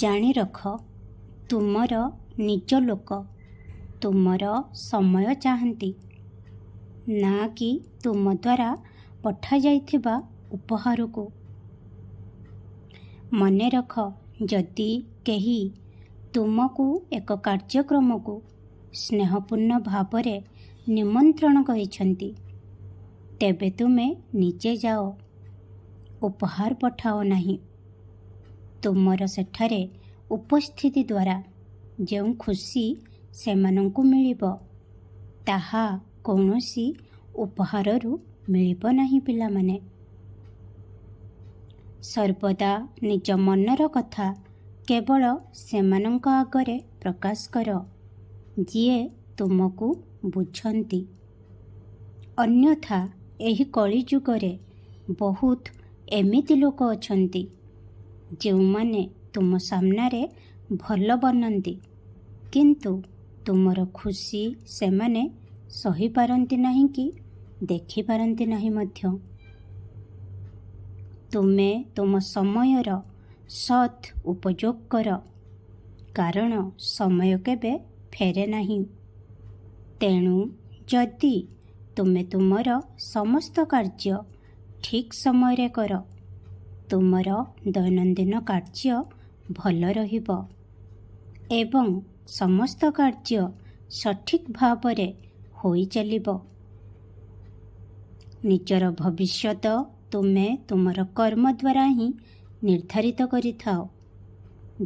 ଜାଣି ରଖ, ତୁମର ନିଜ ଲୋକ ତୁମର ସମୟ ଚାହାନ୍ତି, ନା କି ତୁମ ଦ୍ୱାରା ପଠାଯାଇଥିବା ଉପହାରକୁ। ମନେ ରଖ, ଯଦି କେହି ତୁମକୁ ଏକ କାର୍ଯ୍ୟକ୍ରମକୁ ସ୍ନେହପୂର୍ଣ୍ଣ ଭାବରେ ନିମନ୍ତ୍ରଣ କରିଛନ୍ତି, ତେବେ ତୁମେ ନିଜେ ଯାଅ, ଉପହାର ପଠାଅ ନାହିଁ। ତୁମର ସେଠାରେ ଉପସ୍ଥିତି ଦ୍ୱାରା ଯେଉଁ ଖୁସି ସେମାନଙ୍କୁ ମିଳିବ, ତାହା କୌଣସି ଉପହାରରୁ ମିଳିବ ନାହିଁ। ପିଲାମାନେ, ସର୍ବଦା ନିଜ ମନର କଥା କେବଳ ସେମାନଙ୍କ ଆଗରେ ପ୍ରକାଶ କର ଯିଏ ତୁମକୁ ବୁଝନ୍ତି। ଅନ୍ୟଥା ଏହି କଳିଯୁଗରେ ବହୁତ ଏମିତି ଲୋକ ଅଛନ୍ତି ଯେଉଁମାନେ ତୁମ ସାମ୍ନାରେ ଭଲ ବନନ୍ତି, କିନ୍ତୁ ତୁମର ଖୁସି ସେମାନେ ସହିପାରନ୍ତି ନାହିଁ କି ଦେଖିପାରନ୍ତି ନାହିଁ ମଧ୍ୟ। ତୁମେ ତୁମ ସମୟର ସତ୍ ଉପଯୋଗ କର, କାରଣ ସମୟ କେବେ ଫେରେ ନାହିଁ। ତେଣୁ ଯଦି ତୁମେ ତୁମର ସମସ୍ତ କାର୍ଯ୍ୟ ଠିକ୍ ସମୟରେ କର, ତୁମର ଦୈନନ୍ଦିନ କାର୍ଯ୍ୟ ଭଲ ରହିବ ଏବଂ ସମସ୍ତ କାର୍ଯ୍ୟ ସଠିକ୍ ଭାବରେ ହୋଇ ଚାଲିବ। ନିଜର ଭବିଷ୍ୟତ ତୁମେ ତୁମର କର୍ମ ଦ୍ୱାରା ହିଁ ନିର୍ଦ୍ଧାରିତ କରିଥାଅ।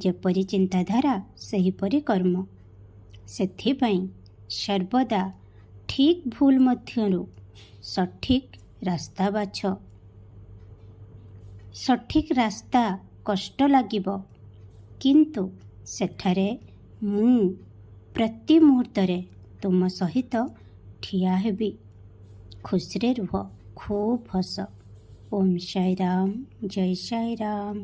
ଯେପରି ଚିନ୍ତାଧାରା ସେହିପରି କର୍ମ। ସେଥିପାଇଁ ସର୍ବଦା ଠିକ୍ ଭୁଲ ମଧ୍ୟରୁ ସଠିକ୍ ରାସ୍ତା ବାଛ। ସଠିକ୍ ରାସ୍ତା କଷ୍ଟ ଲାଗିବ, କିନ୍ତୁ ସେଠାରେ ମୁଁ ପ୍ରତି ମୁହୂର୍ତ୍ତରେ ତୁମ ସହିତ ଠିଆ ହେବି। ଖୁସିରେ ରୁହ, ଖୁବ୍ ହସ। ଓମ୍ ସାଇ ରାମ, ଜୟ ସାଇ ରାମ।